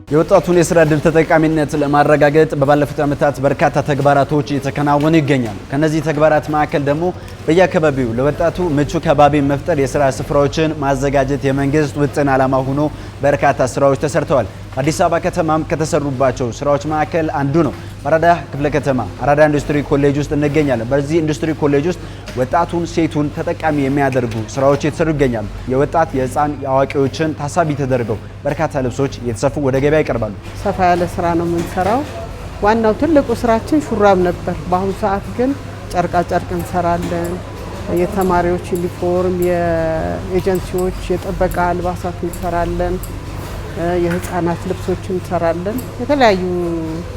የወጣቱን የስራ ዕድል ተጠቃሚነት ለማረጋገጥ በባለፉት ዓመታት በርካታ ተግባራቶች እየተከናወኑ ይገኛሉ። ከነዚህ ተግባራት መካከል ደግሞ በየአካባቢው ለወጣቱ ምቹ ከባቢ መፍጠር፣ የስራ ስፍራዎችን ማዘጋጀት የመንግስት ውጥን ዓላማ ሆኖ በርካታ ስራዎች ተሰርተዋል። አዲስ አበባ ከተማም ከተሰሩባቸው ስራዎች መካከል አንዱ ነው። አራዳ ክፍለ ከተማ አራዳ ኢንዱስትሪ ኮሌጅ ውስጥ እንገኛለን። በዚህ ኢንዱስትሪ ኮሌጅ ውስጥ ወጣቱን ሴቱን ተጠቃሚ የሚያደርጉ ስራዎች እየተሰሩ ይገኛሉ። የወጣት የህፃን የአዋቂዎችን ታሳቢ ተደርገው በርካታ ልብሶች እየተሰፉ ወደ ገበያ ይቀርባሉ። ሰፋ ያለ ስራ ነው የምንሰራው። ዋናው ትልቁ ስራችን ሹራብ ነበር። በአሁኑ ሰዓት ግን ጨርቃ ጨርቅ እንሰራለን። የተማሪዎች ዩኒፎርም፣ የኤጀንሲዎች የጥበቃ አልባሳት እንሰራለን። የህፃናት ልብሶች እንሰራለን። የተለያዩ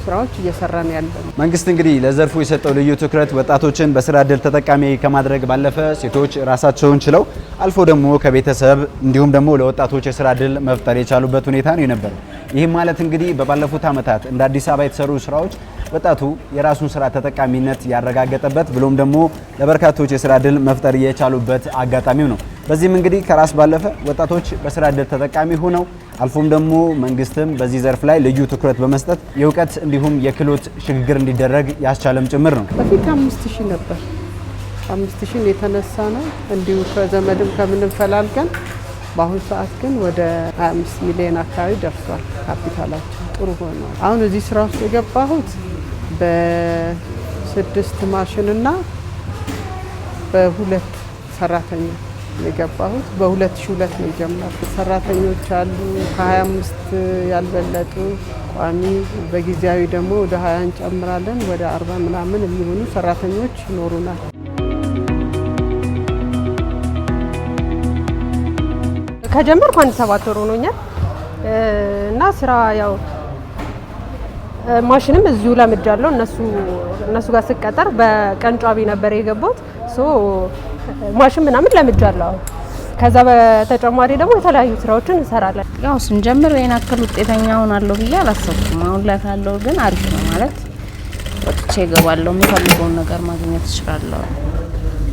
ስራዎች እየሰራን ያለን። መንግስት እንግዲህ ለዘርፉ የሰጠው ልዩ ትኩረት ወጣቶችን በስራ ዕድል ተጠቃሚ ከማድረግ ባለፈ ሴቶች ራሳቸውን ችለው አልፎ ደግሞ ከቤተሰብ እንዲሁም ደግሞ ለወጣቶች የስራ ዕድል መፍጠር የቻሉበት ሁኔታ ነው የነበረው። ይህም ማለት እንግዲህ በባለፉት ዓመታት እንደ አዲስ አበባ የተሰሩ ስራዎች ወጣቱ የራሱን ስራ ተጠቃሚነት ያረጋገጠበት ብሎም ደግሞ ለበርካቶች የስራ ዕድል መፍጠር የቻሉበት አጋጣሚው ነው። በዚህም እንግዲህ ከራስ ባለፈ ወጣቶች በስራ ዕድል ተጠቃሚ ሆነው አልፎም ደግሞ መንግስትም በዚህ ዘርፍ ላይ ልዩ ትኩረት በመስጠት የእውቀት እንዲሁም የክህሎት ሽግግር እንዲደረግ ያስቻለም ጭምር ነው። በፊት 5000 ነበር። 5000 የተነሳ ነው እንዲሁ ከዘመድም ከምንም ፈላልገን። በአሁኑ ሰዓት ግን ወደ 25 ሚሊዮን አካባቢ ደርሷል። ካፒታላችን ጥሩ ሆኗል። አሁን እዚህ ስራ ውስጥ የገባሁት በ6 ማሽንና በ2 ሰራተኛ የገባሁት በ2002 ነው የጀመርኩት። ሰራተኞች አሉ ከ25 ያልበለጡ ቋሚ፣ በጊዜያዊ ደግሞ ወደ 20 እንጨምራለን። ወደ 40 ምናምን የሚሆኑ ሰራተኞች ይኖሩናል። ከጀመርኩ 7 ወር ሆኖኛል እና ስራ ያው ማሽንም እዚሁ ለምጃለሁ። እነሱ ጋር ስቀጠር በቀንጫቢ ነበር የገባሁት። ማሽን ምናምን ለምጃለሁ። ከዛ በተጨማሪ ደግሞ የተለያዩ ስራዎችን እንሰራለን። ያው ስንጀምር የኔ አከል ውጤተኛ ሆናለሁ ብዬ አላሰብኩም። አሁን ላይ ካለው ግን አሪፍ ነው ማለት ወጥቼ እገባለሁ፣ የምፈልገውን ነገር ማግኘት እችላለሁ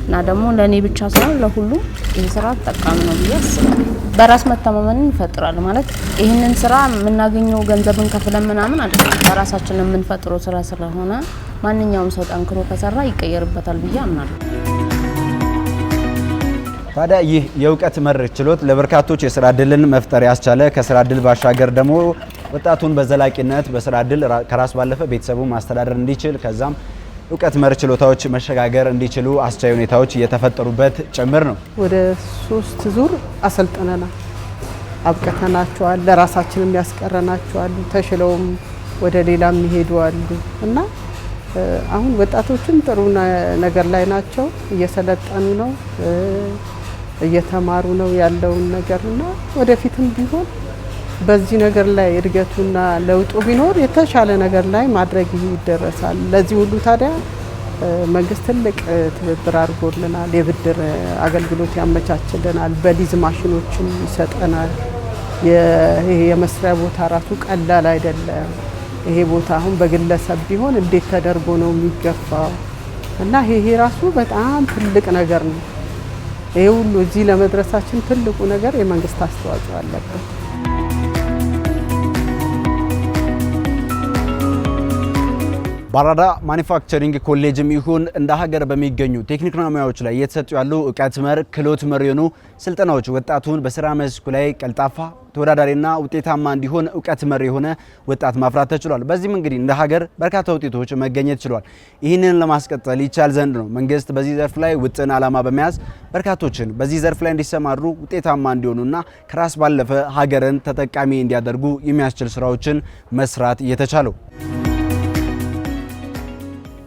እና ደግሞ ለኔ ብቻ ሳይሆን ለሁሉም ይህ ስራ ተጠቃሚ ነው ብዬ አስባለሁ። በራስ መተማመንን ይፈጥራል ማለት ይህንን ስራ የምናገኘው ገንዘብን ከፍለን ምናምን አይደለም፣ በራሳችን የምንፈጥረው ስራ ስለሆነ ማንኛውም ሰው ጠንክሮ ከሰራ ይቀየርበታል ብዬ አምናለሁ። ታዲያ ይህ የእውቀት መር ችሎት ለበርካቶች የስራ ዕድልን መፍጠር ያስቻለ፣ ከስራ ዕድል ባሻገር ደግሞ ወጣቱን በዘላቂነት በስራ ዕድል ከራስ ባለፈ ቤተሰቡ ማስተዳደር እንዲችል ከዛም እውቀት መር ችሎታዎች መሸጋገር እንዲችሉ አስቻይ ሁኔታዎች እየተፈጠሩበት ጭምር ነው። ወደ 3 ዙር አሰልጥነናል፣ አብቅተናቸዋል። ለራሳችንም ያስቀረናቸዋል፣ ተሽለውም ወደ ሌላም ይሄዱ አሉ እና አሁን ወጣቶችም ጥሩ ነገር ላይ ናቸው። እየሰለጠኑ ነው፣ እየተማሩ ነው ያለውን ነገርና ወደፊትም ቢሆን በዚህ ነገር ላይ እድገቱና ለውጡ ቢኖር የተሻለ ነገር ላይ ማድረግ ይደረሳል። ለዚህ ሁሉ ታዲያ መንግስት ትልቅ ትብብር አድርጎልናል። የብድር አገልግሎት ያመቻችልናል፣ በሊዝ ማሽኖችን ይሰጠናል። ይሄ የመስሪያ ቦታ ራሱ ቀላል አይደለም። ይሄ ቦታ አሁን በግለሰብ ቢሆን እንዴት ተደርጎ ነው የሚገፋው? እና ይሄ ራሱ በጣም ትልቅ ነገር ነው። ይሄ ሁሉ እዚህ ለመድረሳችን ትልቁ ነገር የመንግስት አስተዋጽኦ አለበት። በአራዳ ማኒፋክቸሪንግ ኮሌጅም ይሁን እንደ ሀገር በሚገኙ ቴክኒክና ሙያዎች ላይ እየተሰጡ ያሉ እውቀት መር ክህሎት መር የሆኑ ስልጠናዎች ወጣቱን በስራ መስኩ ላይ ቀልጣፋ ተወዳዳሪና ውጤታማ እንዲሆን እውቀት መር የሆነ ወጣት ማፍራት ተችሏል። በዚህም እንግዲህ እንደ ሀገር በርካታ ውጤቶች መገኘት ችሏል። ይህንን ለማስቀጠል ይቻል ዘንድ ነው መንግስት በዚህ ዘርፍ ላይ ውጥን ዓላማ በመያዝ በርካቶችን በዚህ ዘርፍ ላይ እንዲሰማሩ ውጤታማ እንዲሆኑና ከራስ ባለፈ ሀገርን ተጠቃሚ እንዲያደርጉ የሚያስችል ስራዎችን መስራት እየተቻለው።